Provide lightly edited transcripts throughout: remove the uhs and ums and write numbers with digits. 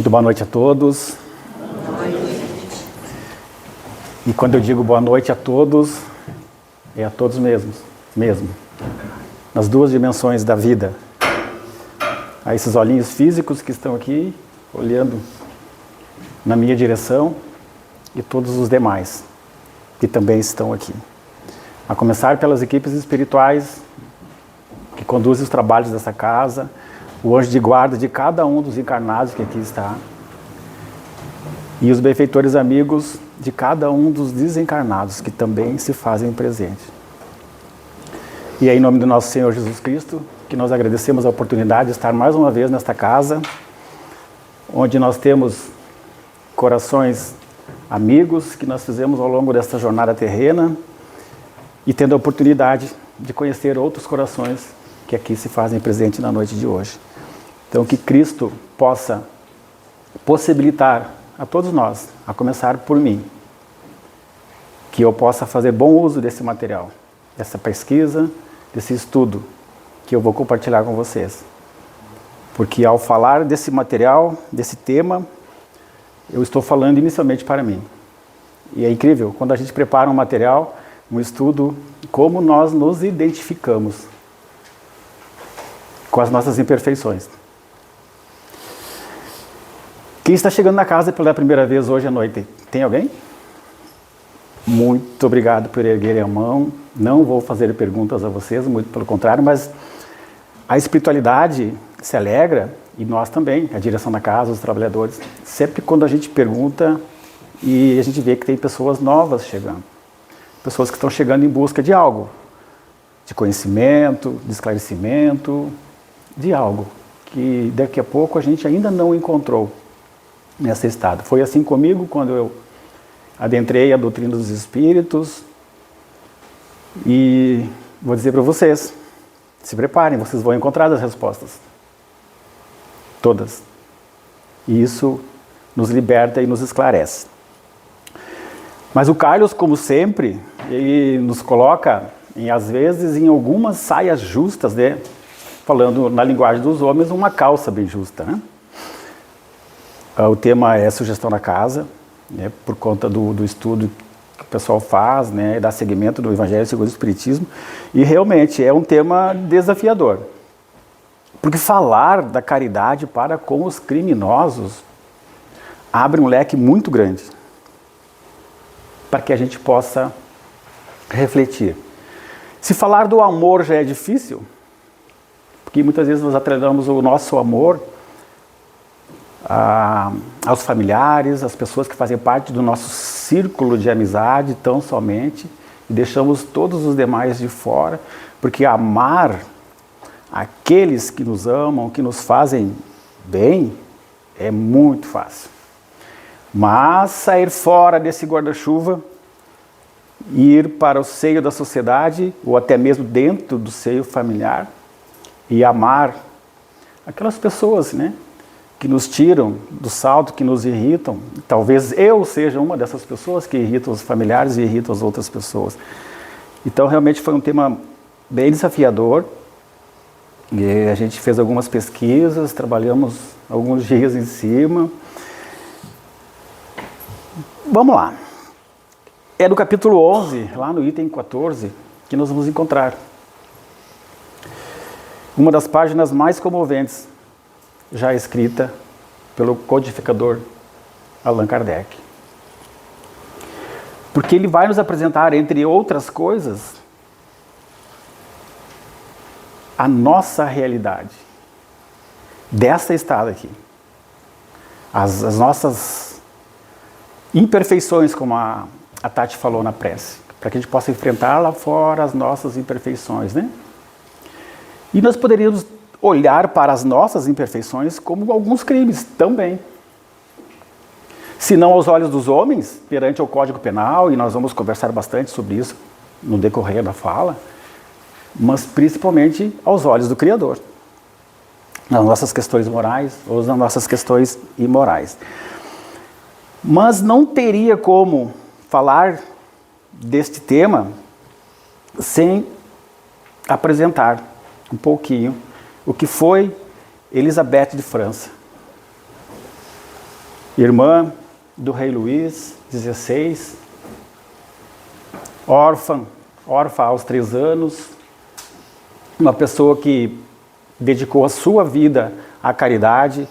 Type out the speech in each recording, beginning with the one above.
Muito boa noite a todos. E quando eu digo boa noite a todos, é a todos mesmo. Nas duas dimensões da vida. A esses olhinhos físicos que estão aqui, olhando na minha direção, e todos os demais que também estão aqui. A começar pelas equipes espirituais que conduzem os trabalhos dessa casa, o anjo de guarda de cada um dos encarnados que aqui está, e os benfeitores amigos de cada um dos desencarnados que também se fazem presente. E é em nome do nosso Senhor Jesus Cristo que nós agradecemos a oportunidade de estar mais uma vez nesta casa, onde nós temos corações amigos que nós fizemos ao longo desta jornada terrena e tendo a oportunidade de conhecer outros corações que aqui se fazem presente na noite de hoje. Então, que Cristo possa possibilitar a todos nós, a começar por mim, que eu possa fazer bom uso desse material, dessa pesquisa, desse estudo que eu vou compartilhar com vocês. Porque ao falar desse material, desse tema, eu estou falando inicialmente para mim. E é incrível, quando a gente prepara um material, um estudo, como nós nos identificamos com as nossas imperfeições. Quem está chegando na casa pela primeira vez hoje à noite? Tem alguém? Muito obrigado por erguerem a mão. Não vou fazer perguntas a vocês, muito pelo contrário, mas a espiritualidade se alegra, e nós também, a direção da casa, os trabalhadores, sempre quando a gente pergunta e a gente vê que tem pessoas novas chegando. Pessoas que estão chegando em busca de algo, de conhecimento, de esclarecimento, de algo que daqui a pouco a gente ainda não encontrou nesse estado. Foi assim comigo quando eu adentrei a doutrina dos espíritos e vou dizer para vocês, se preparem, vocês vão encontrar as respostas. Todas. E isso nos liberta e nos esclarece. Mas o Carlos, como sempre, ele nos coloca, às vezes, em algumas saias justas, né? Falando na linguagem dos homens, uma calça bem justa, né? O tema é sugestão da casa, né? Por conta do estudo que o pessoal faz, né? Dá seguimento do Evangelho segundo o Espiritismo. E realmente é um tema desafiador. Porque falar da caridade para com os criminosos abre um leque muito grande para que a gente possa refletir. Se falar do amor já é difícil, porque muitas vezes nós atrelamos o nosso amor aos familiares, às pessoas que fazem parte do nosso círculo de amizade tão somente, e deixamos todos os demais de fora, porque amar aqueles que nos amam, que nos fazem bem, é muito fácil. Mas sair fora desse guarda-chuva, ir para o seio da sociedade, ou até mesmo dentro do seio familiar, e amar aquelas pessoas, né, que nos tiram do salto, que nos irritam. Talvez eu seja uma dessas pessoas que irritam os familiares e irritam as outras pessoas. Então, realmente foi um tema bem desafiador. E a gente fez algumas pesquisas, trabalhamos alguns dias em cima. Vamos lá. É no capítulo 11, lá no item 14, que nós vamos encontrar uma das páginas mais comoventes já escrita pelo codificador Allan Kardec. Porque ele vai nos apresentar, entre outras coisas, a nossa realidade, desta estada aqui. As nossas imperfeições, como a Tati falou na prece, para que a gente possa enfrentar lá fora as nossas imperfeições, né? E nós poderíamos olhar para as nossas imperfeições como alguns crimes também. Se não aos olhos dos homens, perante o Código Penal, e nós vamos conversar bastante sobre isso no decorrer da fala, mas principalmente aos olhos do Criador, nas nossas questões morais ou nas nossas questões imorais. Mas não teria como falar deste tema sem apresentar um pouquinho o que foi Elizabeth de França. irmã do rei Luís XVI, órfã aos 3 anos, uma pessoa que dedicou a sua vida à caridade,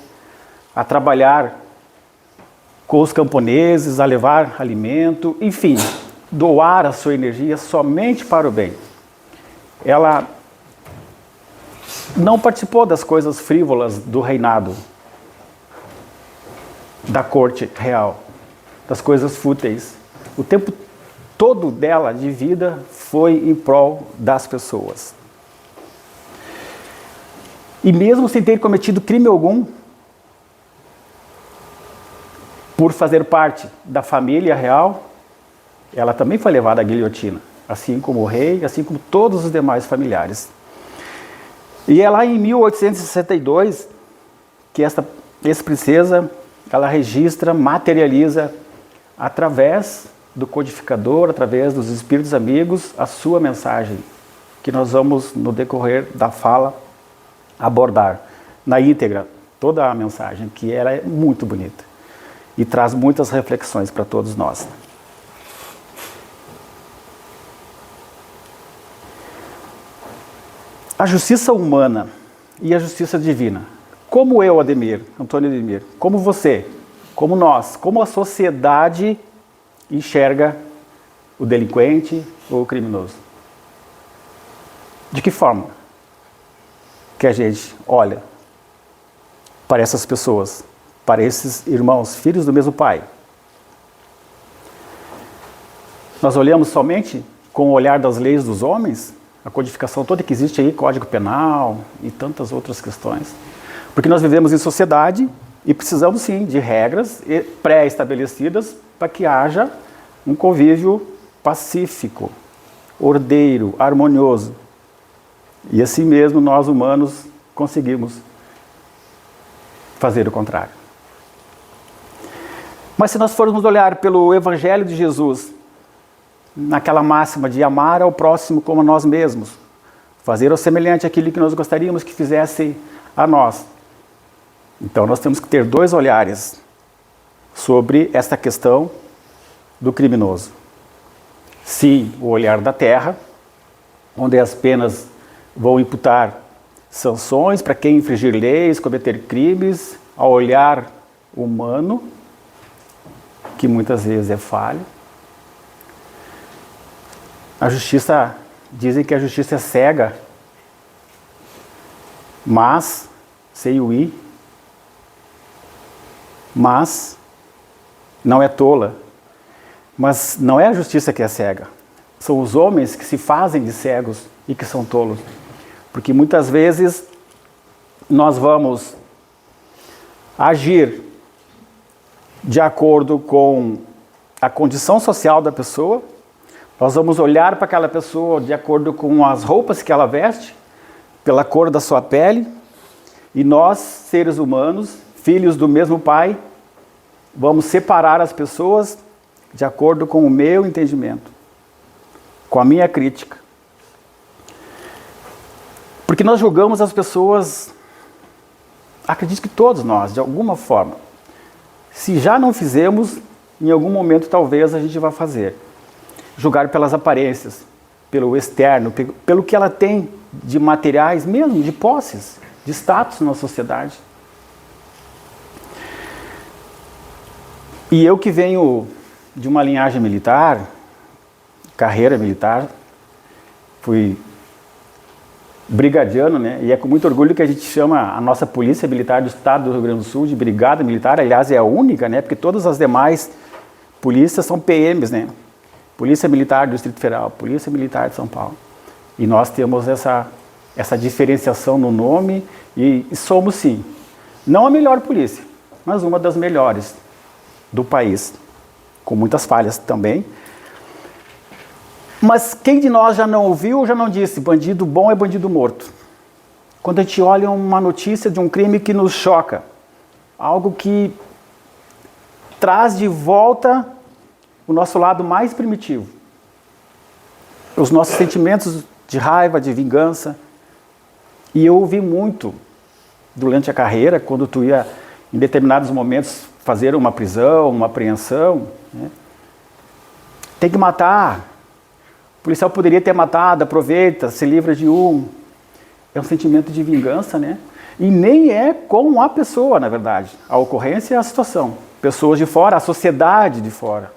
a trabalhar com os camponeses, a levar alimento, enfim, doar a sua energia somente para o bem. Ela não participou das coisas frívolas do reinado, da corte real, das coisas fúteis. O tempo todo dela de vida foi em prol das pessoas. E mesmo sem ter cometido crime algum, por fazer parte da família real, ela também foi levada à guilhotina, assim como o rei, assim como todos os demais familiares. E é lá em 1862 que essa princesa, ela registra, materializa, através do codificador, através dos espíritos amigos, a sua mensagem, que nós vamos, no decorrer da fala, abordar na íntegra toda a mensagem, que ela é muito bonita e traz muitas reflexões para todos nós. A justiça humana e a justiça divina. Como eu, Ademir, Antônio Ademir, como você, como nós, como a sociedade enxerga o delinquente ou o criminoso? De que forma que a gente olha para essas pessoas, para esses irmãos, filhos do mesmo pai? Nós olhamos somente com o olhar das leis dos homens, a codificação toda que existe aí, Código Penal e tantas outras questões, porque nós vivemos em sociedade e precisamos sim de regras pré-estabelecidas para que haja um convívio pacífico, ordeiro, harmonioso. E assim mesmo nós humanos conseguimos fazer o contrário. Mas se nós formos olhar pelo Evangelho de Jesus, naquela máxima de amar ao próximo como a nós mesmos, fazer ao semelhante aquilo que nós gostaríamos que fizesse a nós. Então nós temos que ter 2 olhares sobre esta questão do criminoso. Sim, o olhar da terra, onde as penas vão imputar sanções para quem infringir leis, cometer crimes, ao olhar humano, que muitas vezes é falho. A justiça, dizem que a justiça é cega, mas, mas não é tola. Mas não é a justiça que é cega. São os homens que se fazem de cegos e que são tolos. Porque muitas vezes nós vamos agir de acordo com a condição social da pessoa, nós vamos olhar para aquela pessoa de acordo com as roupas que ela veste, pela cor da sua pele, e nós, seres humanos, filhos do mesmo Pai, vamos separar as pessoas de acordo com o meu entendimento, com a minha crítica. Porque nós julgamos as pessoas, acredito que todos nós, de alguma forma. Se já não fizemos, em algum momento talvez a gente vá fazer. Julgar pelas aparências, pelo externo, pelo que ela tem de materiais mesmo, de posses, de status na sociedade. E eu que venho de uma linhagem militar, carreira militar, fui brigadiano, né? E é com muito orgulho que a gente chama a nossa Polícia Militar do Estado do Rio Grande do Sul de Brigada Militar. Aliás, é a única, né? Porque todas as demais polícias são PMs, né? Polícia Militar do Distrito Federal, Polícia Militar de São Paulo. E nós temos essa diferenciação no nome e somos, sim, não a melhor polícia, mas uma das melhores do país, com muitas falhas também. Mas quem de nós já não ouviu ou já não disse, bandido bom é bandido morto? Quando a gente olha uma notícia de um crime que nos choca, algo que traz de volta o nosso lado mais primitivo, os nossos sentimentos de raiva, de vingança. E eu ouvi muito durante a carreira, quando tu ia, em determinados momentos, fazer uma prisão, uma apreensão, né? Tem que matar. O policial poderia ter matado, aproveita, se livra de um. É um sentimento de vingança, né? E nem é com a pessoa, na verdade. A ocorrência é a situação. Pessoas de fora, a sociedade de fora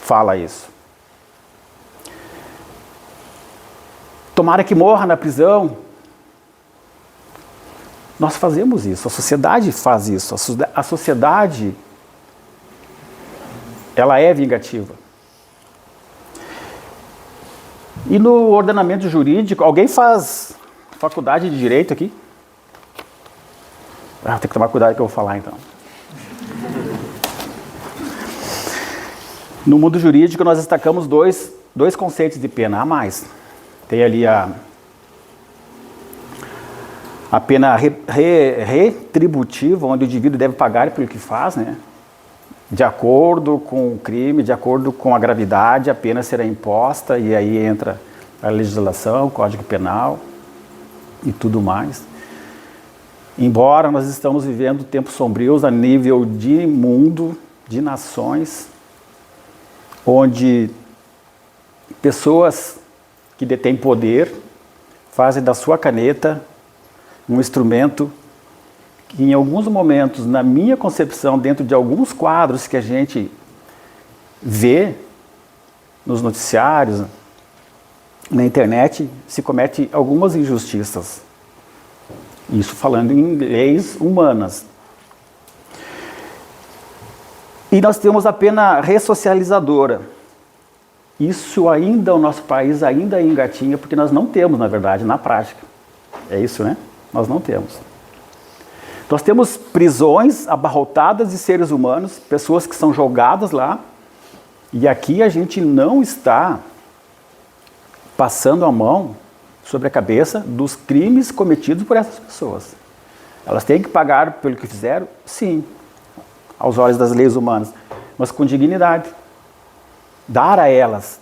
fala isso. Tomara que morra na prisão. Nós fazemos isso, a sociedade faz isso. A sociedade, ela é vingativa. E no ordenamento jurídico, alguém faz faculdade de direito aqui? Tem que tomar cuidado que eu vou falar então. No mundo jurídico nós destacamos dois conceitos de pena a mais. Tem ali a pena retributiva, onde o indivíduo deve pagar pelo que faz, né? De acordo com o crime, de acordo com a gravidade, a pena será imposta, e aí entra a legislação, o Código Penal e tudo mais. Embora nós estamos vivendo tempos sombrios a nível de mundo, de nações, onde pessoas que detêm poder fazem da sua caneta um instrumento que em alguns momentos, na minha concepção, dentro de alguns quadros que a gente vê nos noticiários, na internet, se comete algumas injustiças. Isso falando em leis humanas. E nós temos a pena ressocializadora. Isso ainda, o nosso país ainda engatinha, porque nós não temos, na verdade, na prática. É isso, né? Nós não temos. Nós temos prisões abarrotadas de seres humanos, pessoas que são jogadas lá, e aqui a gente não está passando a mão sobre a cabeça dos crimes cometidos por essas pessoas. Elas têm que pagar pelo que fizeram? Sim, aos olhos das leis humanas, mas com dignidade. Dar a elas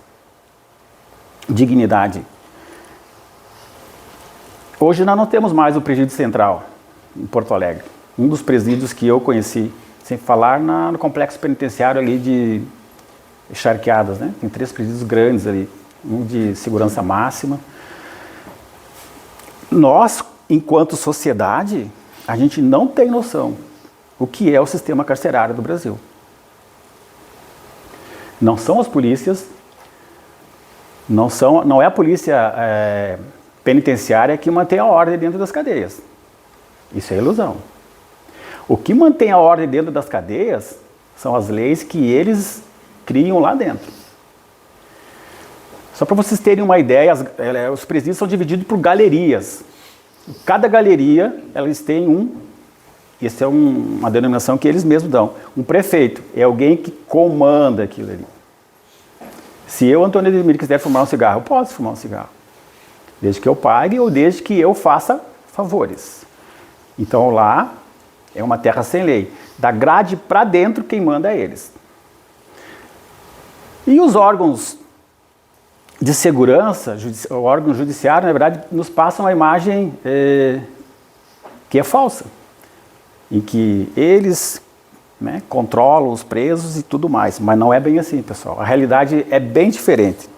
dignidade. Hoje nós não temos mais o presídio central em Porto Alegre. Um dos presídios que eu conheci, sem falar no complexo penitenciário ali de Charqueadas, né? Tem 3 presídios grandes ali, um de segurança máxima. Nós, enquanto sociedade, a gente não tem noção o que é o sistema carcerário do Brasil. Não são as polícias, não é a polícia penitenciária que mantém a ordem dentro das cadeias. Isso é ilusão. O que mantém a ordem dentro das cadeias são as leis que eles criam lá dentro. Só para vocês terem uma ideia, os presídios são divididos por galerias. Cada galeria, eles têm essa é uma denominação que eles mesmos dão, um prefeito. É alguém que comanda aquilo ali. Se eu, Antônio Edmir, quiser fumar um cigarro, eu posso fumar um cigarro. Desde que eu pague ou desde que eu faça favores. Então lá é uma terra sem lei. Da grade para dentro, quem manda é eles. E os órgãos de segurança, o órgão judiciário, na verdade, nos passam a imagem que é falsa. Em que eles, né, controlam os presos e tudo mais. Mas não é bem assim, pessoal. A realidade é bem diferente.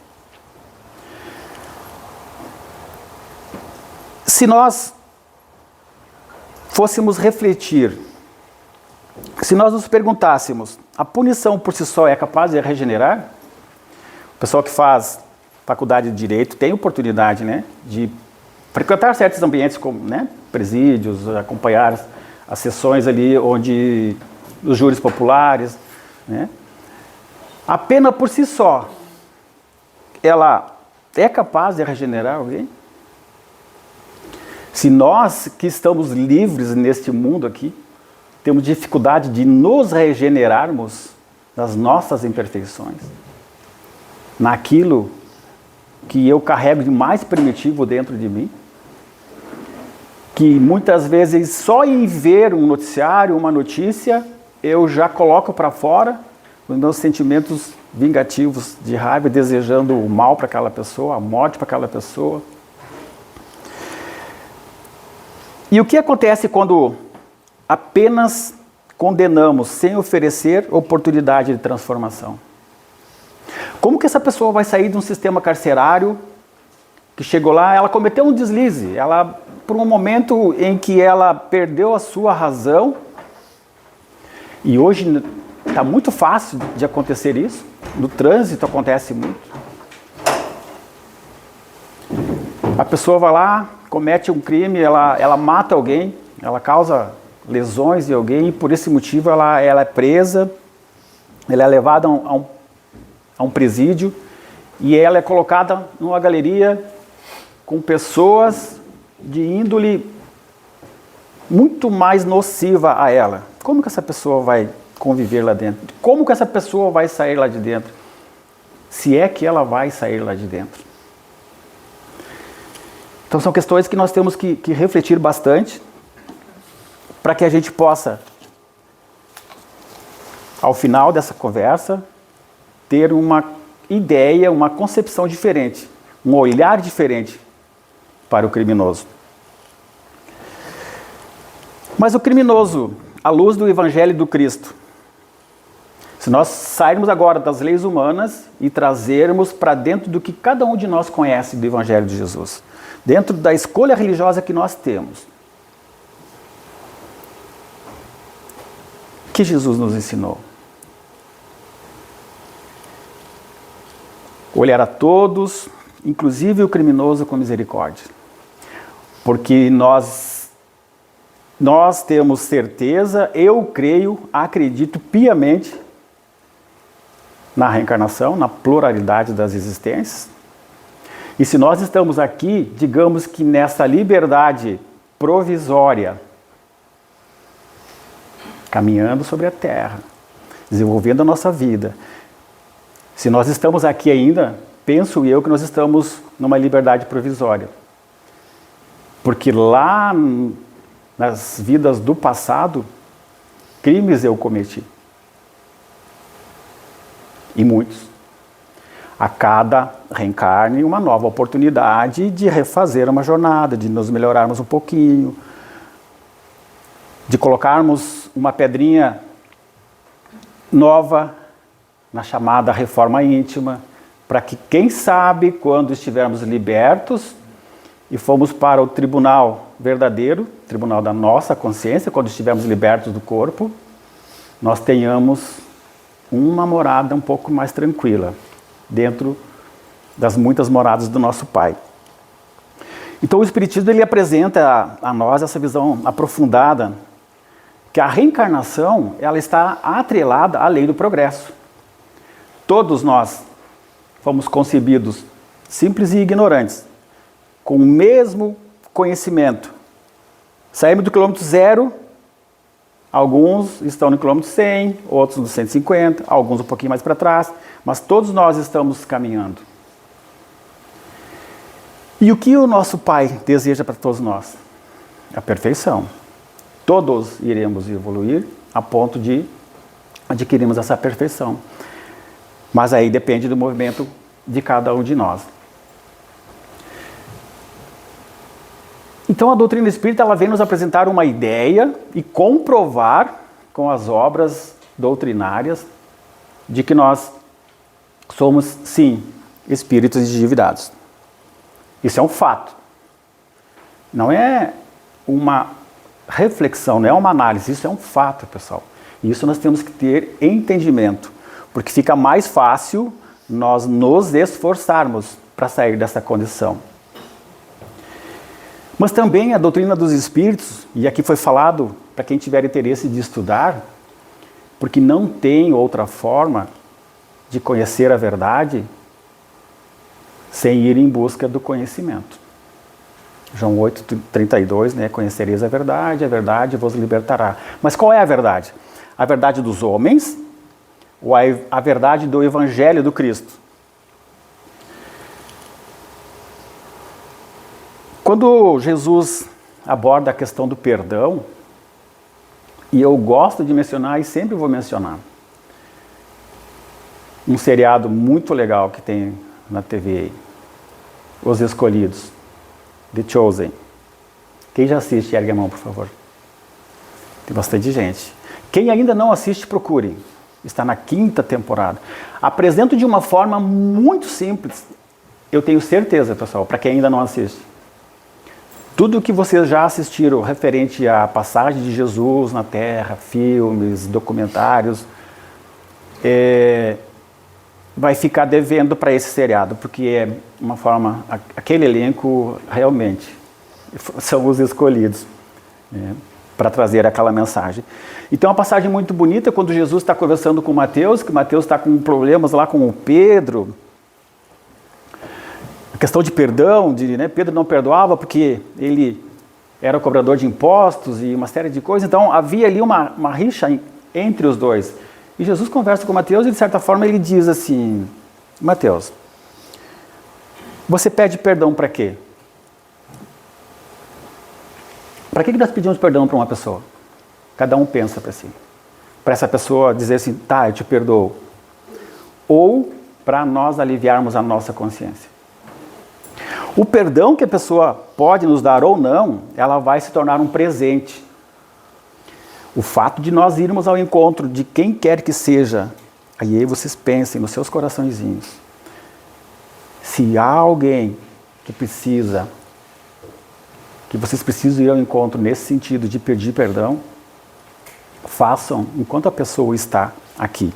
Se nós fôssemos refletir, se nós nos perguntássemos, a punição por si só é capaz de regenerar? O pessoal que faz faculdade de Direito tem oportunidade, né, de frequentar certos ambientes como, né, presídios, acompanhar as sessões ali onde os júris populares, né? A pena por si só, ela é capaz de regenerar alguém? Se nós que estamos livres neste mundo aqui, temos dificuldade de nos regenerarmos nas nossas imperfeições, naquilo que eu carrego de mais primitivo dentro de mim, que muitas vezes só em ver um noticiário, uma notícia, eu já coloco para fora os meus sentimentos vingativos de raiva, desejando o mal para aquela pessoa, a morte para aquela pessoa. E o que acontece quando apenas condenamos sem oferecer oportunidade de transformação? Como que essa pessoa vai sair de um sistema carcerário que chegou lá, ela cometeu um deslize, ela, por um momento em que ela perdeu a sua razão, e hoje está muito fácil de acontecer isso, no trânsito acontece muito. A pessoa vai lá, comete um crime, ela mata alguém, ela causa lesões em alguém, e por esse motivo ela é presa, ela é levada a um presídio, e ela é colocada numa galeria com pessoas de índole muito mais nociva a ela. Como que essa pessoa vai conviver lá dentro? Como que essa pessoa vai sair lá de dentro? Se é que ela vai sair lá de dentro. Então são questões que nós temos que refletir bastante para que a gente possa, ao final dessa conversa, ter uma ideia, uma concepção diferente, um olhar diferente para o criminoso. Mas o criminoso, à luz do Evangelho do Cristo, se nós sairmos agora das leis humanas e trazermos para dentro do que cada um de nós conhece do Evangelho de Jesus, dentro da escolha religiosa que nós temos, o que Jesus nos ensinou? Olhar a todos, inclusive o criminoso, com misericórdia. Porque nós temos certeza, eu creio, acredito piamente na reencarnação, na pluralidade das existências. E se nós estamos aqui, digamos que nessa liberdade provisória, caminhando sobre a Terra, desenvolvendo a nossa vida, se nós estamos aqui ainda, penso eu que nós estamos numa liberdade provisória. Porque lá nas vidas do passado, crimes eu cometi. E muitos. A cada reencarne, uma nova oportunidade de refazer uma jornada, de nos melhorarmos um pouquinho, de colocarmos uma pedrinha nova na chamada reforma íntima, para que, quem sabe, quando estivermos libertos e fomos para o tribunal verdadeiro, tribunal da nossa consciência, quando estivermos libertos do corpo, nós tenhamos uma morada um pouco mais tranquila, dentro das muitas moradas do nosso Pai. Então o Espiritismo ele apresenta a nós essa visão aprofundada, que a reencarnação ela está atrelada à lei do progresso. Todos nós fomos concebidos simples e ignorantes, com o mesmo conhecimento. Saímos do quilômetro zero, alguns estão no quilômetro 100, outros no 150, alguns um pouquinho mais para trás, mas todos nós estamos caminhando. E o que o nosso Pai deseja para todos nós? A perfeição. Todos iremos evoluir a ponto de adquirirmos essa perfeição. Mas aí depende do movimento de cada um de nós. Então a doutrina espírita ela vem nos apresentar uma ideia e comprovar com as obras doutrinárias de que nós somos, sim, espíritos endividados. Isso é um fato. Não é uma reflexão, não é uma análise, isso é um fato, pessoal. E isso nós temos que ter entendimento, porque fica mais fácil nós nos esforçarmos para sair dessa condição. Mas também a doutrina dos espíritos, e aqui foi falado para quem tiver interesse de estudar, porque não tem outra forma de conhecer a verdade sem ir em busca do conhecimento. João 8,32, né? Conhecereis a verdade vos libertará. Mas qual é a verdade? A verdade dos homens ou a verdade do Evangelho do Cristo? Quando Jesus aborda a questão do perdão, e eu gosto de mencionar e sempre vou mencionar, um seriado muito legal que tem na TV aí, Os Escolhidos, The Chosen. Quem já assiste, ergue a mão, por favor. Tem bastante gente. Quem ainda não assiste, procure. Está na 5ª temporada. Apresento de uma forma muito simples. Eu tenho certeza, pessoal, para quem ainda não assiste. Tudo que vocês já assistiram referente à passagem de Jesus na Terra, filmes, documentários, vai ficar devendo para esse seriado, porque é uma forma, aquele elenco realmente são os escolhidos, né, para trazer aquela mensagem. Então, é uma passagem muito bonita quando Jesus está conversando com Mateus, que Mateus está com problemas lá com o Pedro. A questão de perdão, Pedro não perdoava porque ele era o cobrador de impostos e uma série de coisas. Então, havia ali uma rixa entre os dois. E Jesus conversa com Mateus e, de certa forma, ele diz assim: Mateus, você pede perdão para quê? Para que nós pedimos perdão para uma pessoa? Cada um pensa para si. Para essa pessoa dizer assim, tá, eu te perdoo. Ou para nós aliviarmos a nossa consciência. O perdão que a pessoa pode nos dar ou não, ela vai se tornar um presente. O fato de nós irmos ao encontro de quem quer que seja, aí vocês pensem nos seus coraçõezinhos. Se há alguém que vocês precisam ir ao encontro nesse sentido de pedir perdão, façam enquanto a pessoa está aqui.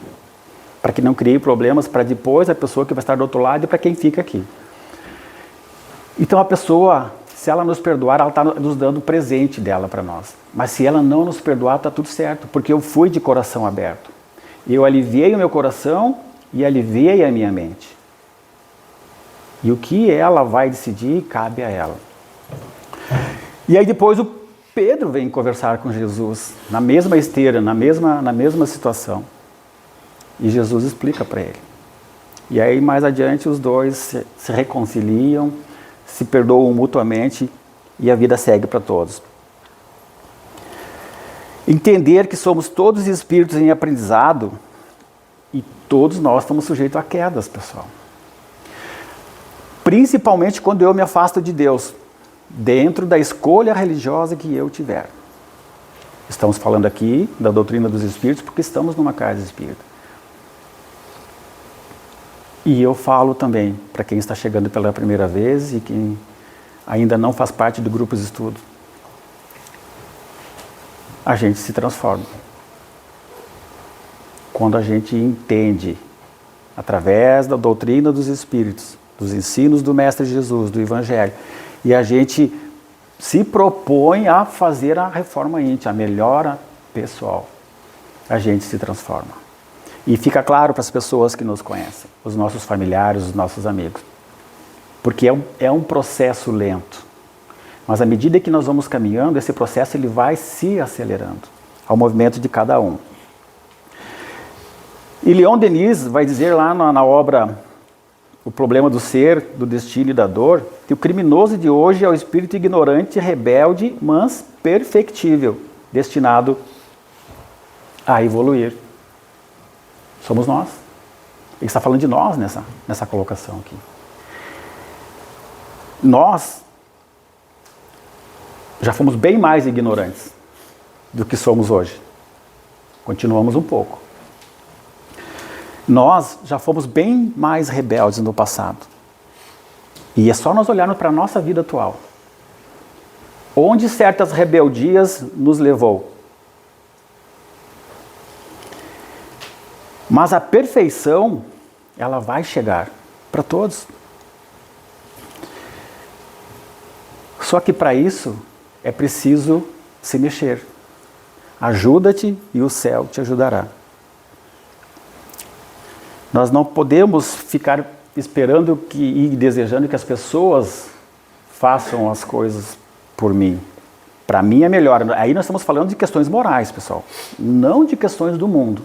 Para que não crie problemas para depois a pessoa que vai estar do outro lado e para quem fica aqui. Então a pessoa, se ela nos perdoar, ela está nos dando o presente dela para nós. Mas se ela não nos perdoar, está tudo certo, porque eu fui de coração aberto. Eu aliviei o meu coração e aliviei a minha mente. E o que ela vai decidir, cabe a ela. E aí depois o Pedro vem conversar com Jesus, na mesma esteira, na mesma situação. E Jesus explica para ele. E aí mais adiante os dois se reconciliam, se perdoam mutuamente e a vida segue para todos. Entender que somos todos espíritos em aprendizado e todos nós estamos sujeitos a quedas, pessoal. Principalmente quando eu me afasto de Deus, dentro da escolha religiosa que eu tiver. Estamos falando aqui da doutrina dos espíritos porque estamos numa casa espírita. E eu falo também para quem está chegando pela primeira vez e quem ainda não faz parte do grupo de estudo. A gente se transforma. Quando a gente entende, através da doutrina dos espíritos, dos ensinos do Mestre Jesus, do Evangelho, e a gente se propõe a fazer a reforma íntima, a melhora pessoal, a gente se transforma. E fica claro para as pessoas que nos conhecem, os nossos familiares, os nossos amigos. Porque é um processo lento. Mas à medida que nós vamos caminhando, esse processo ele vai se acelerando ao movimento de cada um. E Leon Denis vai dizer lá na obra O Problema do Ser, do Destino e da Dor, que o criminoso de hoje é o espírito ignorante, rebelde, mas perfectível, destinado a evoluir. Somos nós. Ele está falando de nós nessa colocação aqui. Nós já fomos bem mais ignorantes do que somos hoje. Continuamos um pouco. Nós já fomos bem mais rebeldes no passado. E é só nós olharmos para a nossa vida atual. Onde certas rebeldias nos levou. Mas a perfeição, ela vai chegar para todos. Só que para isso é preciso se mexer. Ajuda-te e o céu te ajudará. Nós não podemos ficar esperando e desejando que as pessoas façam as coisas por mim. Para mim é melhor. Aí nós estamos falando de questões morais, pessoal. Não de questões do mundo.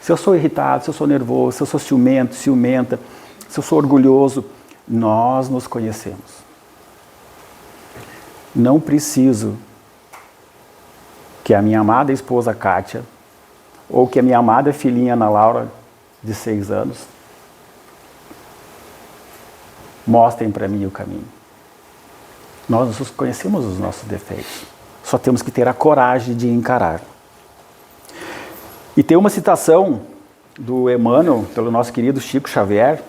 Se eu sou irritado, se eu sou nervoso, se eu sou ciumento, ciumenta, se eu sou orgulhoso, nós nos conhecemos. Não preciso que a minha amada esposa Kátia ou que a minha amada filhinha Ana Laura, de 6 anos, mostrem para mim o caminho. Nós conhecemos os nossos defeitos. Só temos que ter a coragem de encarar. E tem uma citação do Emmanuel, pelo nosso querido Chico Xavier,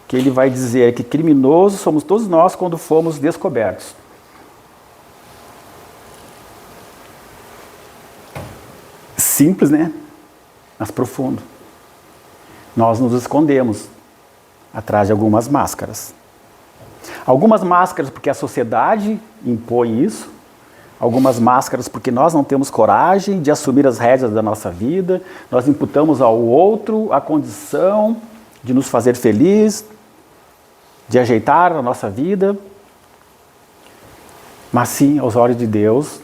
que ele vai dizer que criminosos somos todos nós quando fomos descobertos. Simples, né? Mas profundo. Nós nos escondemos atrás de algumas máscaras. Algumas máscaras porque a sociedade impõe isso, algumas máscaras porque nós não temos coragem de assumir as rédeas da nossa vida, nós imputamos ao outro a condição de nos fazer feliz, de ajeitar a nossa vida. Mas sim, aos olhos de Deus,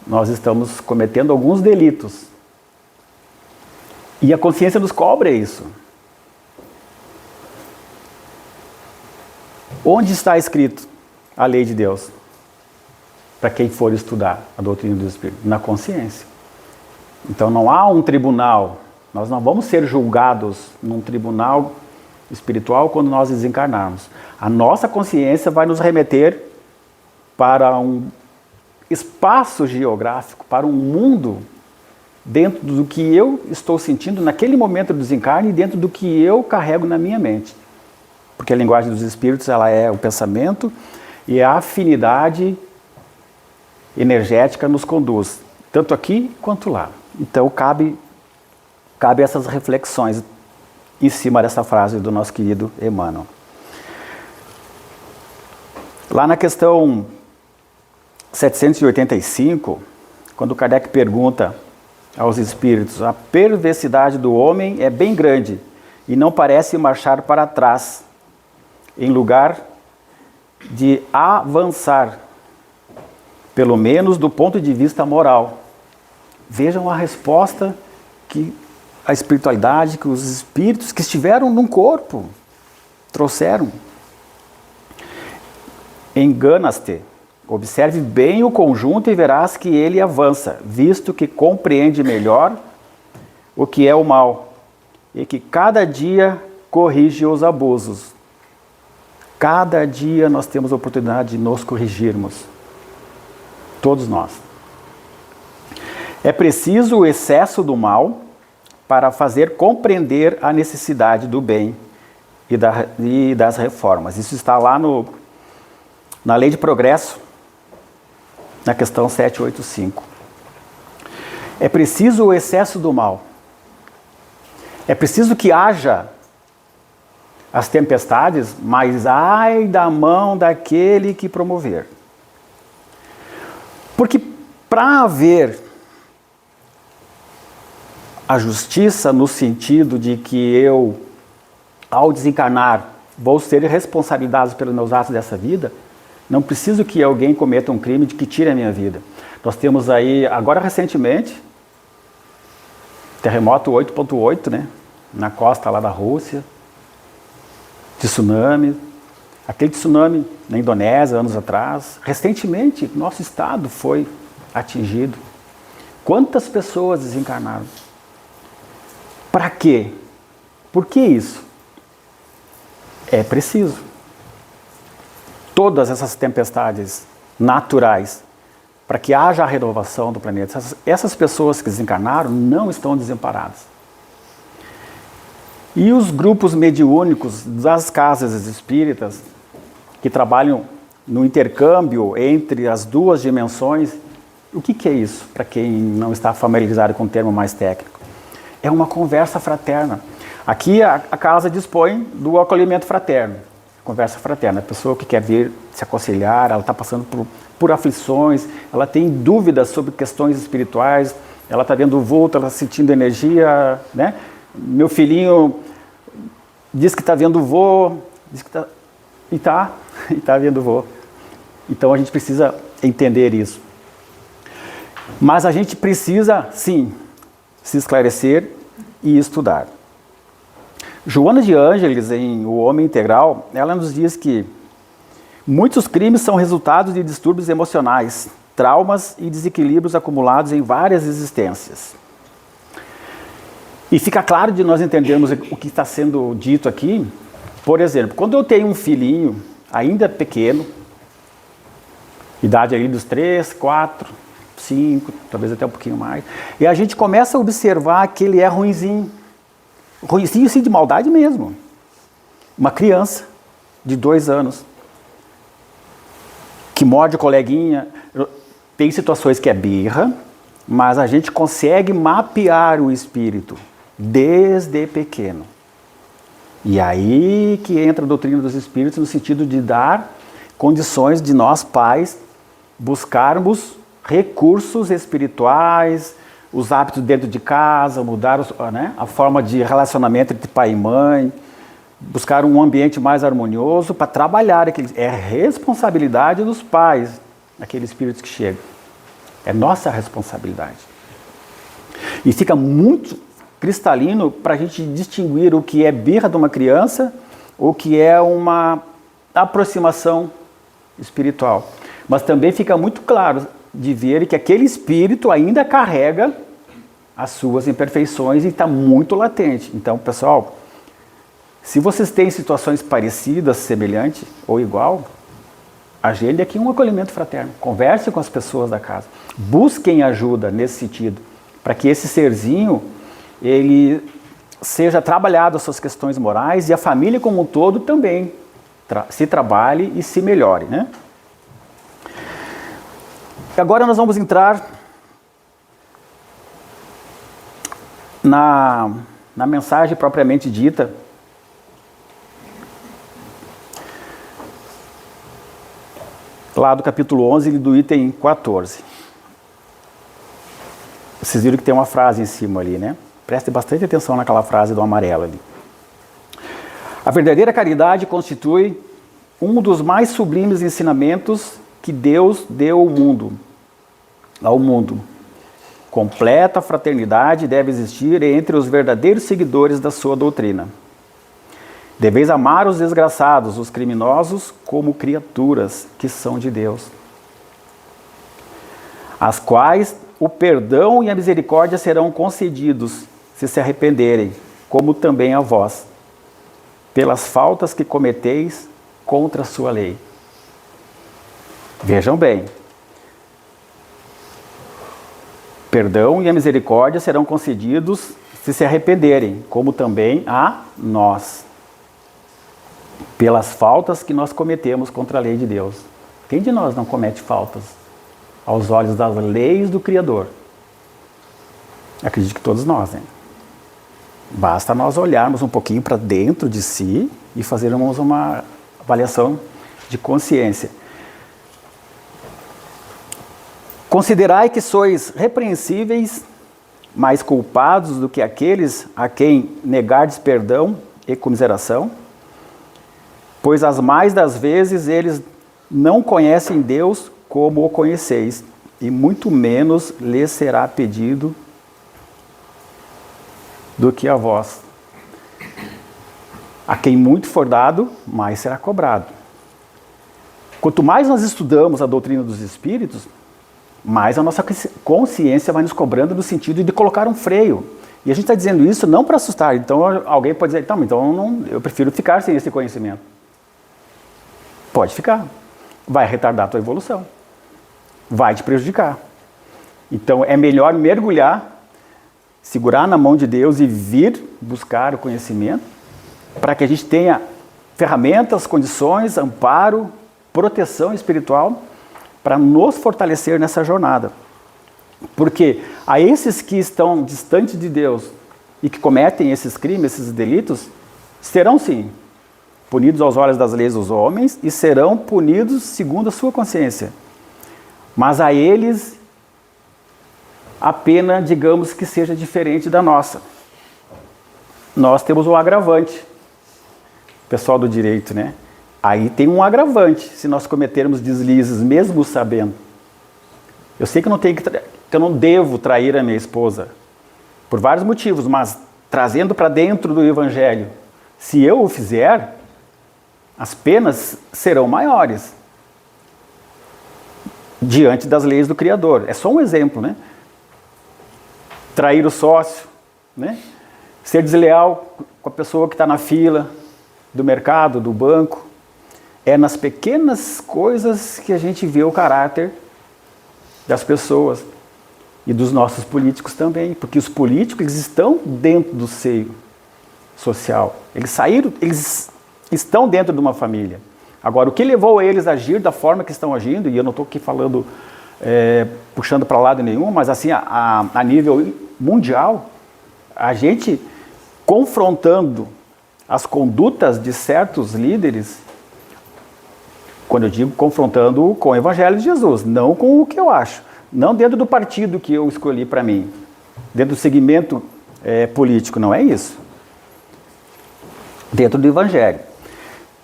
nós estamos cometendo alguns delitos. E a consciência nos cobra isso. Onde está escrito a lei de Deus? Para quem for estudar a doutrina do Espírito? Na consciência. Então não há um tribunal. Nós não vamos ser julgados num tribunal espiritual quando nós desencarnarmos. A nossa consciência vai nos remeter para um espaço geográfico, para um mundo dentro do que eu estou sentindo naquele momento do desencarne e dentro do que eu carrego na minha mente. Porque a linguagem dos espíritos, ela é o pensamento e a afinidade energética nos conduz, tanto aqui quanto lá. Então cabe essas reflexões em cima dessa frase do nosso querido Emmanuel. Lá na questão 785, quando Kardec pergunta aos espíritos, a perversidade do homem é bem grande e não parece marchar para trás, em lugar de avançar, pelo menos do ponto de vista moral. Vejam a resposta que a espiritualidade, que os espíritos que estiveram num corpo trouxeram. Engana-te, observe bem o conjunto e verás que ele avança, visto que compreende melhor o que é o mal e que cada dia corrige os abusos. Cada dia nós temos a oportunidade de nos corrigirmos. Todos nós. É preciso o excesso do mal para fazer compreender a necessidade do bem e das reformas. Isso está lá na Lei de Progresso, na questão 785. É preciso o excesso do mal. É preciso que haja as tempestades, mas ai da mão daquele que promover. Porque para haver a justiça no sentido de que eu, ao desencarnar, vou ser responsabilizado pelos meus atos dessa vida, não preciso que alguém cometa um crime de que tire a minha vida. Nós temos aí, agora recentemente, terremoto 8.8, né? Na costa lá da Rússia, de tsunami. Aquele tsunami na Indonésia, anos atrás. Recentemente, nosso estado foi atingido. Quantas pessoas desencarnaram? Para quê? Por que isso? É preciso. Todas essas tempestades naturais, para que haja a renovação do planeta, essas pessoas que desencarnaram não estão desamparadas. E os grupos mediúnicos das casas espíritas, que trabalham no intercâmbio entre as duas dimensões, o que é isso, para quem não está familiarizado com o termo mais técnico? É uma conversa fraterna. Aqui a casa dispõe do acolhimento fraterno, conversa fraterna. A pessoa que quer vir se aconselhar, ela está passando por aflições, ela tem dúvidas sobre questões espirituais, ela está vendo o vulto, ela está sentindo energia, né? Meu filhinho diz que está vendo o vô, diz que está vendo o vô. Então a gente precisa entender isso. Mas a gente precisa, sim, se esclarecer e estudar. Joana de Ângeles, em O Homem Integral, ela nos diz que muitos crimes são resultados de distúrbios emocionais, traumas e desequilíbrios acumulados em várias existências. E fica claro de nós entendermos o que está sendo dito aqui. Por exemplo, quando eu tenho um filhinho, ainda pequeno, idade ali dos 3, 4, 5, talvez até um pouquinho mais. E a gente começa a observar que ele é ruinzinho. Ruinzinho, sim, de maldade mesmo. Uma criança de 2 anos que morde o coleguinha. Tem situações que é birra, mas a gente consegue mapear o espírito desde pequeno. E aí que entra a doutrina dos espíritos no sentido de dar condições de nós pais buscarmos recursos espirituais, os hábitos dentro de casa, mudar a forma de relacionamento entre pai e mãe, buscar um ambiente mais harmonioso para trabalhar aqueles. É responsabilidade dos pais, aqueles espíritos que chegam. É nossa responsabilidade. E fica muito cristalino para a gente distinguir o que é birra de uma criança, o que é uma aproximação espiritual. Mas também fica muito claro de ver que aquele espírito ainda carrega as suas imperfeições e está muito latente. Então, pessoal, se vocês têm situações parecidas, semelhantes ou igual, agende aqui um acolhimento fraterno. Converse com as pessoas da casa. Busquem ajuda nesse sentido, para que esse serzinho ele seja trabalhado as suas questões morais e a família como um todo também se trabalhe e se melhore, né? Agora nós vamos entrar na mensagem propriamente dita. Lá do capítulo 11 e do item 14. Vocês viram que tem uma frase em cima ali, né? Prestem bastante atenção naquela frase do amarelo ali. A verdadeira caridade constitui um dos mais sublimes ensinamentos que Deus deu ao mundo. Completa fraternidade deve existir entre os verdadeiros seguidores da sua doutrina. Deveis amar os desgraçados, os criminosos, como criaturas que são de Deus, às quais o perdão e a misericórdia serão concedidos se arrependerem, como também a vós, pelas faltas que cometeis contra a sua lei. Vejam bem. Perdão e a misericórdia serão concedidos se arrependerem, como também a nós, pelas faltas que nós cometemos contra a lei de Deus. Quem de nós não comete faltas aos olhos das leis do Criador? Acredito que todos nós, né? Basta nós olharmos um pouquinho para dentro de si e fazermos uma avaliação de consciência. Considerai que sois repreensíveis, mais culpados do que aqueles a quem negardes perdão e comiseração, pois as mais das vezes eles não conhecem Deus como o conheceis, e muito menos lhes será pedido do que a vós. A quem muito for dado, mais será cobrado. Quanto mais nós estudamos a doutrina dos Espíritos, mais a nossa consciência vai nos cobrando no sentido de colocar um freio. E a gente está dizendo isso não para assustar. Então alguém pode dizer, então eu prefiro ficar sem esse conhecimento. Pode ficar. Vai retardar a tua evolução. Vai te prejudicar. Então é melhor mergulhar, segurar na mão de Deus e vir buscar o conhecimento, para que a gente tenha ferramentas, condições, amparo, proteção espiritual, para nos fortalecer nessa jornada. Porque a esses que estão distantes de Deus e que cometem esses crimes, esses delitos, serão sim punidos aos olhos das leis dos homens e serão punidos segundo a sua consciência. Mas a eles a pena, digamos, que seja diferente da nossa. Nós temos um agravante. Pessoal do direito, né? Aí tem um agravante, se nós cometermos deslizes, mesmo sabendo. Eu sei que eu não devo trair a minha esposa, por vários motivos, mas trazendo para dentro do Evangelho, se eu o fizer, as penas serão maiores, diante das leis do Criador. É só um exemplo, né? Trair o sócio, né? Ser desleal com a pessoa que está na fila do mercado, do banco. É nas pequenas coisas que a gente vê o caráter das pessoas e dos nossos políticos também, porque os políticos eles estão dentro do seio social, eles estão dentro de uma família. Agora, o que levou eles a agir da forma que estão agindo, e eu não estou aqui falando, puxando para lado nenhum, mas assim, a nível mundial, a gente confrontando as condutas de certos líderes, quando eu digo confrontando com o Evangelho de Jesus, não com o que eu acho, não dentro do partido que eu escolhi para mim, dentro do segmento político, não é isso. Dentro do Evangelho.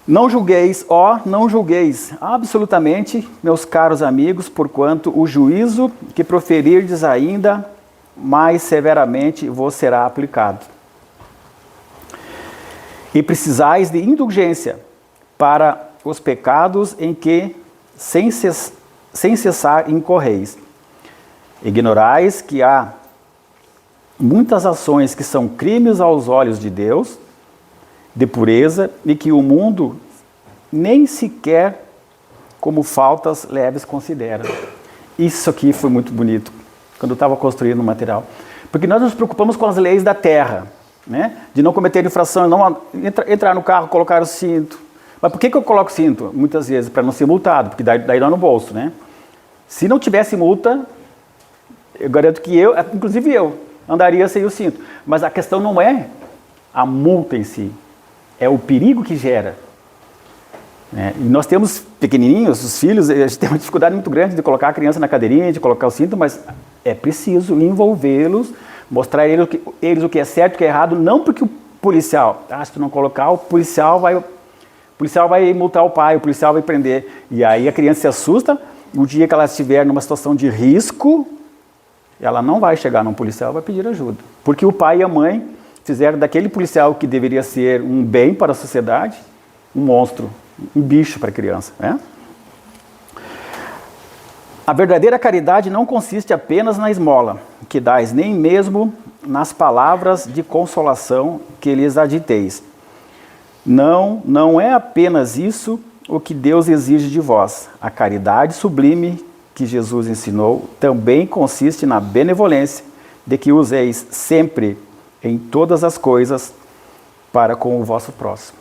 Não julgueis, não julgueis absolutamente, meus caros amigos, porquanto o juízo que proferirdes ainda mais severamente vos será aplicado. E precisais de indulgência para os pecados em que sem cessar incorreis. Ignorais que há muitas ações que são crimes aos olhos de Deus, de pureza, e que o mundo nem sequer como faltas leves considera. Isso aqui foi muito bonito, quando eu estava construindo o material. Porque nós nos preocupamos com as leis da terra, né? De não cometer infração, não entrar no carro, colocar o cinto. Mas por que eu coloco o cinto? Muitas vezes, para não ser multado, porque daí dá no bolso, né? Se não tivesse multa, eu garanto que inclusive eu, andaria sem o cinto. Mas a questão não é a multa em si, é o perigo que gera. E nós temos pequenininhos, os filhos, a gente tem uma dificuldade muito grande de colocar a criança na cadeirinha, de colocar o cinto, mas é preciso envolvê-los, mostrar eles o que é certo e o que é errado, não porque o policial, se tu não colocar, o policial vai multar o pai, o policial vai prender. E aí a criança se assusta, o dia que ela estiver numa situação de risco, ela não vai chegar num policial e vai pedir ajuda. Porque o pai e a mãe fizeram daquele policial que deveria ser um bem para a sociedade, um monstro, um bicho para a criança, né? A verdadeira caridade não consiste apenas na esmola que dais, nem mesmo nas palavras de consolação que lhes aditeis. Não é apenas isso o que Deus exige de vós. A caridade sublime que Jesus ensinou também consiste na benevolência, de que useis sempre em todas as coisas para com o vosso próximo.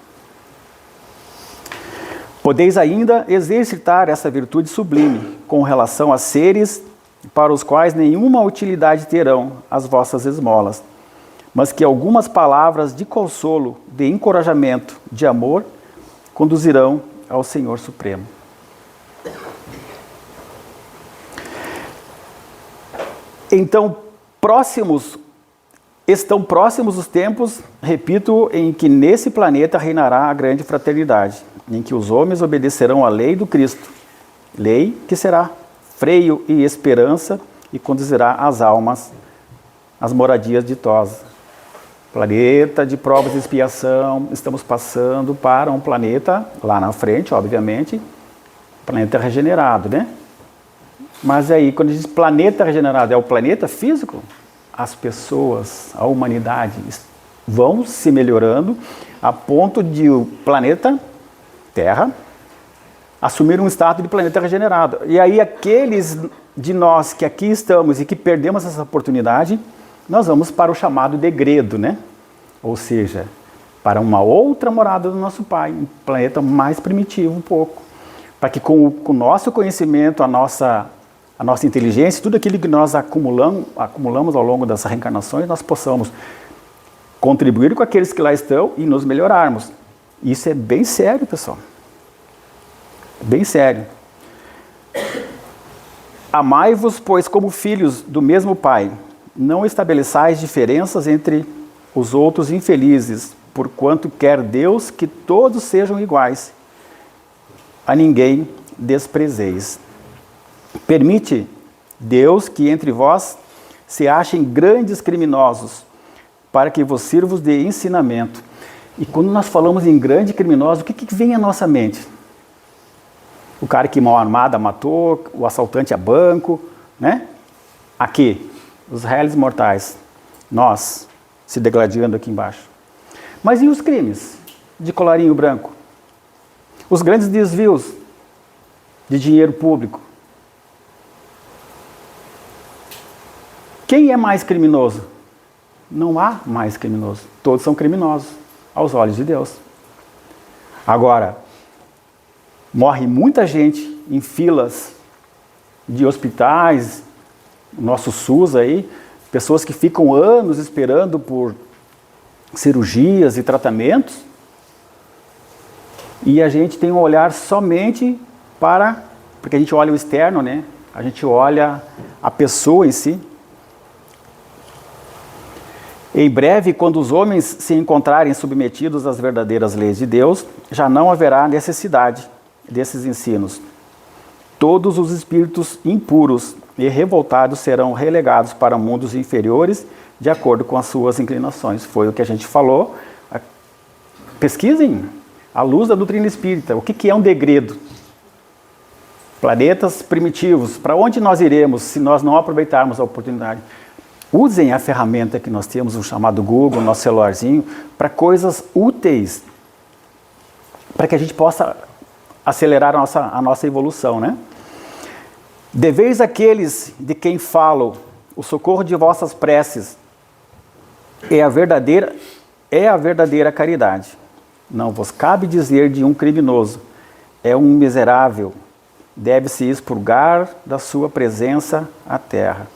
Podeis ainda exercitar essa virtude sublime com relação a seres para os quais nenhuma utilidade terão as vossas esmolas, mas que algumas palavras de consolo, de encorajamento, de amor, conduzirão ao Senhor Supremo. Então, estão próximos os tempos, repito, em que nesse planeta reinará a grande fraternidade, em que os homens obedecerão à lei do Cristo, lei que será freio e esperança e conduzirá as almas às moradias ditosas. Planeta de provas e expiação, estamos passando para um planeta, lá na frente, obviamente, planeta regenerado, né? Mas aí, quando a gente diz planeta regenerado, é o planeta físico? As pessoas, a humanidade vão se melhorando a ponto de o planeta Terra assumir um estado de planeta regenerado. E aí aqueles de nós que aqui estamos e que perdemos essa oportunidade, nós vamos para o chamado degredo, né? Ou seja, para uma outra morada do nosso Pai, um planeta mais primitivo um pouco, para que com o nosso conhecimento, a nossa inteligência, tudo aquilo que nós acumulamos ao longo das reencarnações, nós possamos contribuir com aqueles que lá estão e nos melhorarmos. Isso é bem sério, pessoal. Bem sério. Amai-vos, pois, como filhos do mesmo Pai. Não estabeleçais diferenças entre os outros infelizes, porquanto quer Deus que todos sejam iguais. A ninguém desprezeis. Permite Deus que entre vós se achem grandes criminosos, para que vos sirvos de ensinamento. E quando nós falamos em grande criminoso, o que vem à nossa mente? O cara que mão armada matou, o assaltante a banco, né? Aqui, os réis mortais, nós se degladiando aqui embaixo. Mas e os crimes de colarinho branco? Os grandes desvios de dinheiro público? Quem é mais criminoso? Não há mais criminoso. Todos são criminosos aos olhos de Deus. Agora, morre muita gente em filas de hospitais, nosso SUS aí, pessoas que ficam anos esperando por cirurgias e tratamentos, e a gente tem um olhar somente porque a gente olha o externo, né? A gente olha a pessoa em si. Em breve, quando os homens se encontrarem submetidos às verdadeiras leis de Deus, já não haverá necessidade desses ensinos. Todos os espíritos impuros e revoltados serão relegados para mundos inferiores de acordo com as suas inclinações. Foi o que a gente falou. Pesquisem à luz da doutrina espírita. O que é um degredo? Planetas primitivos. Para onde nós iremos se nós não aproveitarmos a oportunidade? Usem a ferramenta que nós temos, o chamado Google, nosso celularzinho, para coisas úteis, para que a gente possa acelerar a nossa evolução, né? Deveis aqueles de quem falo, o socorro de vossas preces é a verdadeira caridade. Não vos cabe dizer de um criminoso, é um miserável, deve-se expurgar da sua presença a terra.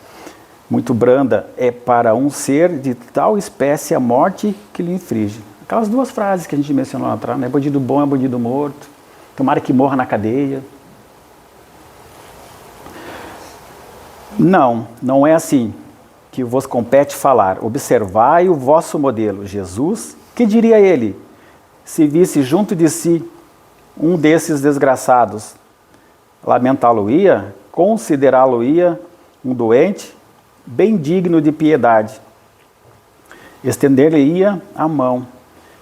Muito branda é para um ser de tal espécie a morte que lhe inflige. Aquelas duas frases que a gente mencionou lá atrás, né? Bandido bom é bandido morto, tomara que morra na cadeia. Não é assim que vos compete falar. Observai o vosso modelo, Jesus. Que diria ele, se visse junto de si um desses desgraçados? Lamentá-lo-ia, considerá-lo-ia um doente, bem digno de piedade. Estender-lhe-ia a mão.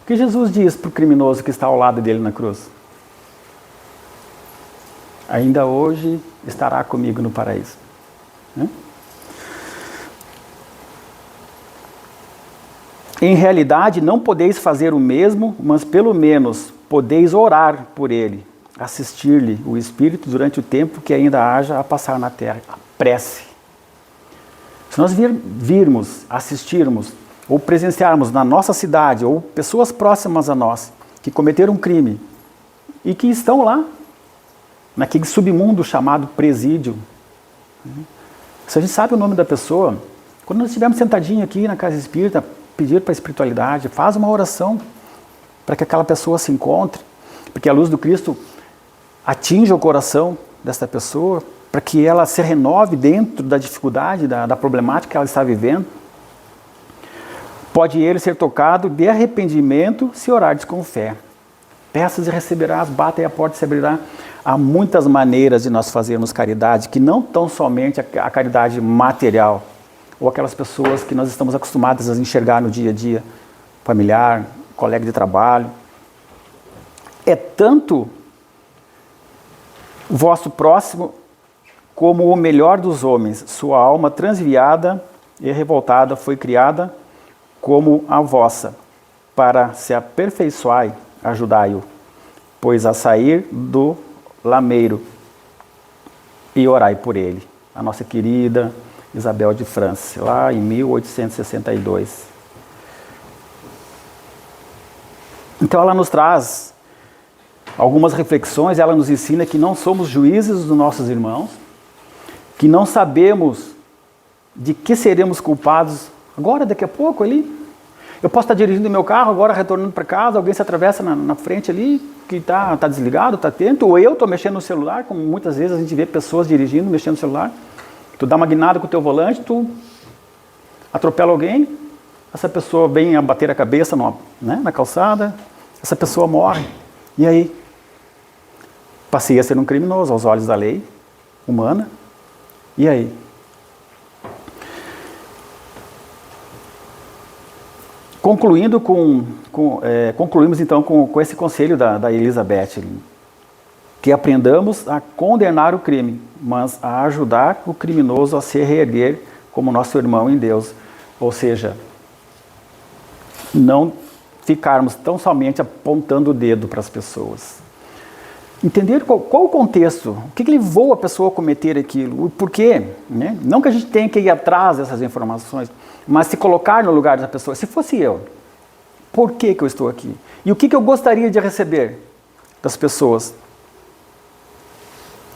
O que Jesus diz para o criminoso que está ao lado dele na cruz? Ainda hoje estará comigo no paraíso. Em realidade, não podeis fazer o mesmo, mas pelo menos podeis orar por ele, assistir-lhe o Espírito durante o tempo que ainda haja a passar na terra. A prece. Se nós virmos, assistirmos ou presenciarmos na nossa cidade ou pessoas próximas a nós que cometeram um crime e que estão lá, naquele submundo chamado presídio, se a gente sabe o nome da pessoa, quando nós estivermos sentadinhos aqui na casa espírita, pedir para a espiritualidade, faz uma oração para que aquela pessoa se encontre, porque a luz do Cristo atinja o coração dessa pessoa, para que ela se renove dentro da dificuldade, da problemática que ela está vivendo. Pode ele ser tocado de arrependimento se orares com fé. Peças e receberás, bata e a porta se abrirá. Há muitas maneiras de nós fazermos caridade, que não tão somente a caridade material, ou aquelas pessoas que nós estamos acostumados a enxergar no dia a dia, familiar, colega de trabalho. É tanto o vosso próximo como o melhor dos homens, sua alma transviada e revoltada foi criada como a vossa, para se aperfeiçoai, ajudai-o, pois a sair do lameiro e orai por ele. A nossa querida Isabel de França, lá em 1862. Então ela nos traz algumas reflexões, ela nos ensina que não somos juízes dos nossos irmãos, que não sabemos de que seremos culpados agora, daqui a pouco ali. Eu posso estar dirigindo o meu carro, agora retornando para casa, alguém se atravessa na frente ali, que está desligado, está atento, ou eu estou mexendo no celular, como muitas vezes a gente vê pessoas dirigindo, mexendo no celular. Tu dá uma guinada com o teu volante, tu atropela alguém, essa pessoa vem a bater a cabeça na calçada, essa pessoa morre. E aí? Passei a ser um criminoso aos olhos da lei humana. E aí? Concluímos então com esse conselho da Elizabeth, que aprendamos a condenar o crime, mas a ajudar o criminoso a se reerguer como nosso irmão em Deus. Ou seja, não ficarmos tão somente apontando o dedo para as pessoas. Entender qual o contexto, o que levou a pessoa a cometer aquilo, o porquê, né? Não que a gente tenha que ir atrás dessas informações, mas se colocar no lugar da pessoa. Se fosse eu, por que eu estou aqui? E o que eu gostaria de receber das pessoas?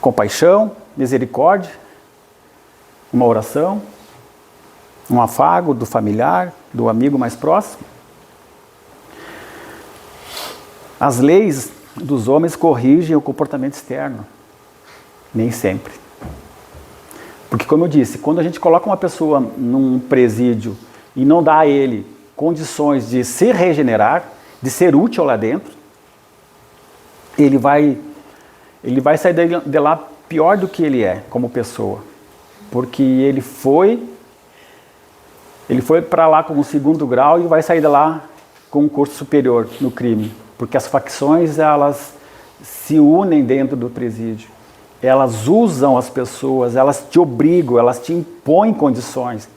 Compaixão, misericórdia, uma oração, um afago do familiar, do amigo mais próximo. As leis dos homens corrigem o comportamento externo. Nem sempre. Porque, como eu disse, quando a gente coloca uma pessoa num presídio e não dá a ele condições de se regenerar, de ser útil lá dentro, ele vai sair de lá pior do que ele é como pessoa. Porque ele foi para lá com um segundo grau e vai sair de lá com um curso superior no crime. Porque as facções, elas se unem dentro do presídio. Elas usam as pessoas, elas te obrigam, elas te impõem condições.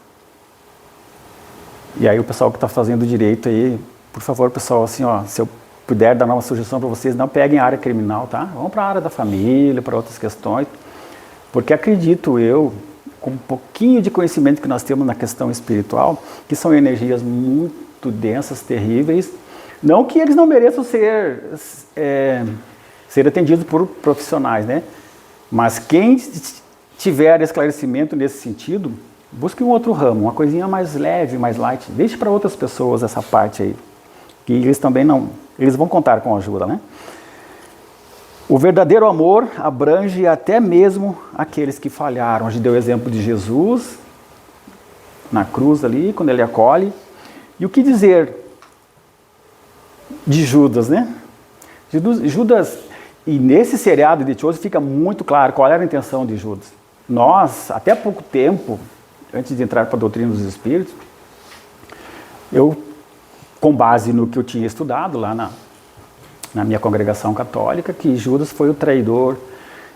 E aí o pessoal que está fazendo direito aí, por favor, pessoal, assim, ó, se eu puder dar uma sugestão para vocês, não peguem a área criminal, tá? Vão para a área da família, para outras questões. Porque acredito eu, com um pouquinho de conhecimento que nós temos na questão espiritual, que são energias muito densas, terríveis. Não que eles não mereçam ser atendidos por profissionais, né? Mas quem tiver esclarecimento nesse sentido, busque um outro ramo, uma coisinha mais leve, mais light. Deixe para outras pessoas essa parte aí, que eles também não, eles vão contar com ajuda, né? O verdadeiro amor abrange até mesmo aqueles que falharam. A gente deu o exemplo de Jesus na cruz ali, quando ele acolhe. E o que dizer de Judas, né? Judas, e nesse seriado de Chosen fica muito claro qual era a intenção de Judas. Nós, até há pouco tempo, antes de entrar para a doutrina dos espíritos, eu, com base no que eu tinha estudado lá na minha congregação católica, que Judas foi o traidor.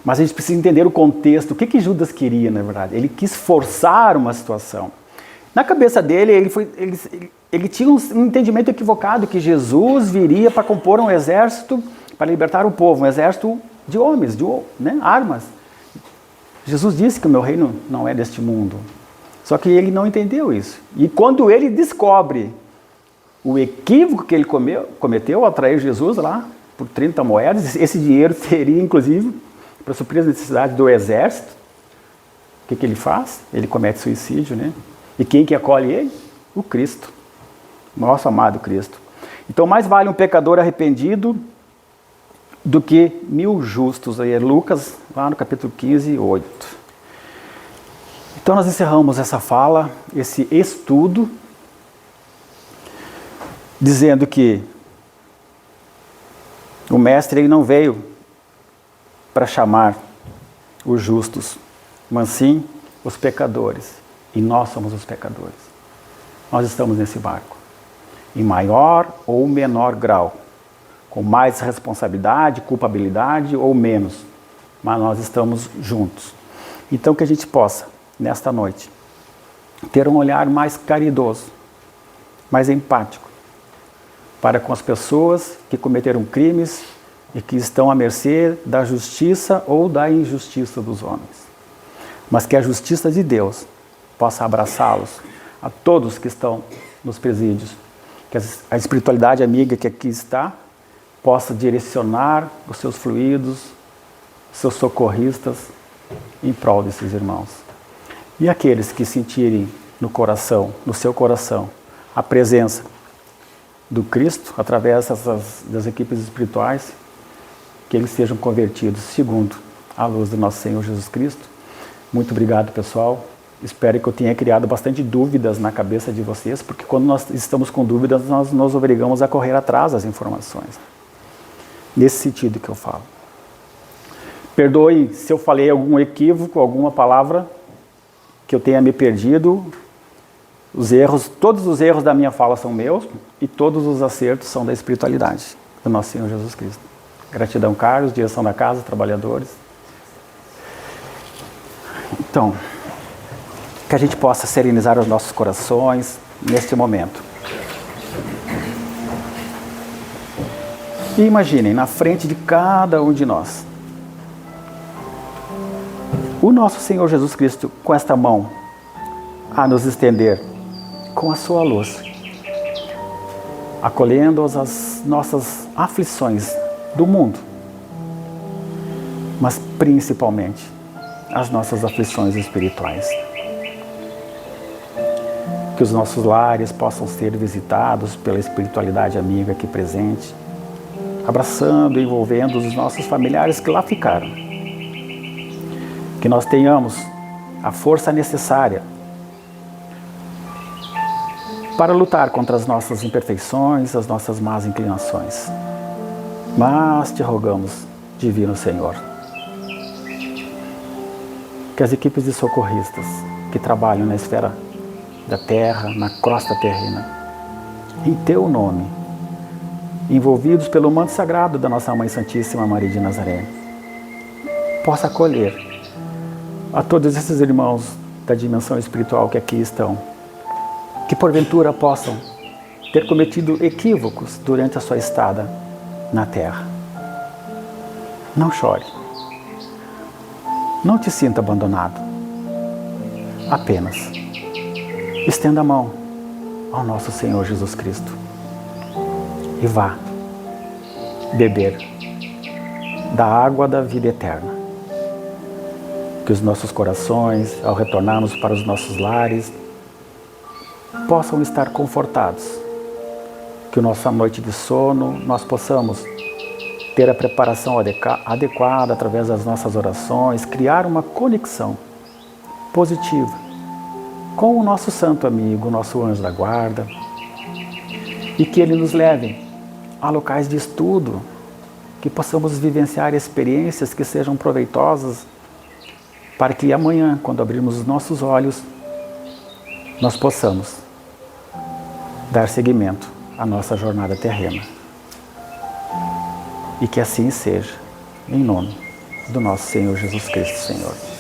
Mas a gente precisa entender o contexto, o que Judas queria, na verdade. Ele quis forçar uma situação. Na cabeça dele, ele tinha um entendimento equivocado que Jesus viria para compor um exército para libertar o povo, um exército de homens, né, armas. Jesus disse que o meu reino não é deste mundo. Só que ele não entendeu isso. E quando ele descobre o equívoco que ele cometeu ao trair Jesus lá por 30 moedas, esse dinheiro seria, inclusive, para suprir as necessidades do exército, o que ele faz? Ele comete suicídio, né? E quem que acolhe ele? O Cristo. Nosso amado Cristo. Então, mais vale um pecador arrependido do que 1000 justos. Aí é Lucas, lá no capítulo 15, 8. Então, nós encerramos essa fala, esse estudo, dizendo que o Mestre ele não veio para chamar os justos, mas sim os pecadores. E nós somos os pecadores. Nós estamos nesse barco, em maior ou menor grau, com mais responsabilidade, culpabilidade ou menos, mas nós estamos juntos. Então que a gente possa, nesta noite, ter um olhar mais caridoso, mais empático, para com as pessoas que cometeram crimes e que estão à mercê da justiça ou da injustiça dos homens. Mas que a justiça de Deus possa abraçá-los, a todos que estão nos presídios, que a espiritualidade amiga que aqui está, possa direcionar os seus fluidos, seus socorristas, em prol desses irmãos. E aqueles que sentirem no coração, no seu coração, a presença do Cristo, através das equipes espirituais, que eles sejam convertidos segundo a luz do nosso Senhor Jesus Cristo. Muito obrigado, pessoal. Espero que eu tenha criado bastante dúvidas na cabeça de vocês, porque quando nós estamos com dúvidas, nós nos obrigamos a correr atrás das informações. Nesse sentido que eu falo. Perdoe se eu falei algum equívoco, alguma palavra que eu tenha me perdido. Os erros, todos os erros da minha fala são meus e todos os acertos são da espiritualidade do nosso Senhor Jesus Cristo. Gratidão, Carlos, direção da casa, trabalhadores. Então, que a gente possa serenizar os nossos corações neste momento. E imaginem, na frente de cada um de nós, o nosso Senhor Jesus Cristo com esta mão a nos estender com a sua luz, acolhendo as nossas aflições do mundo, mas principalmente as nossas aflições espirituais. Que os nossos lares possam ser visitados pela espiritualidade amiga aqui presente, abraçando e envolvendo os nossos familiares que lá ficaram. Que nós tenhamos a força necessária para lutar contra as nossas imperfeições, as nossas más inclinações. Mas te rogamos, Divino Senhor, que as equipes de socorristas que trabalham na esfera da terra, na crosta terrena, em teu nome, envolvidos pelo manto sagrado da nossa Mãe Santíssima Maria de Nazaré, possa acolher a todos esses irmãos da dimensão espiritual que aqui estão, que porventura possam ter cometido equívocos durante a sua estada na terra. Não chore, não te sinta abandonado, apenas estenda a mão ao nosso Senhor Jesus Cristo e vá beber da água da vida eterna. Que os nossos corações, ao retornarmos para os nossos lares, possam estar confortados. Que nossa noite de sono nós possamos ter a preparação adequada através das nossas orações, criar uma conexão positiva com o nosso santo amigo, o nosso anjo da guarda, e que ele nos leve a locais de estudo, que possamos vivenciar experiências que sejam proveitosas, para que amanhã, quando abrirmos os nossos olhos, nós possamos dar seguimento à nossa jornada terrena. E que assim seja, em nome do nosso Senhor Jesus Cristo, Senhor.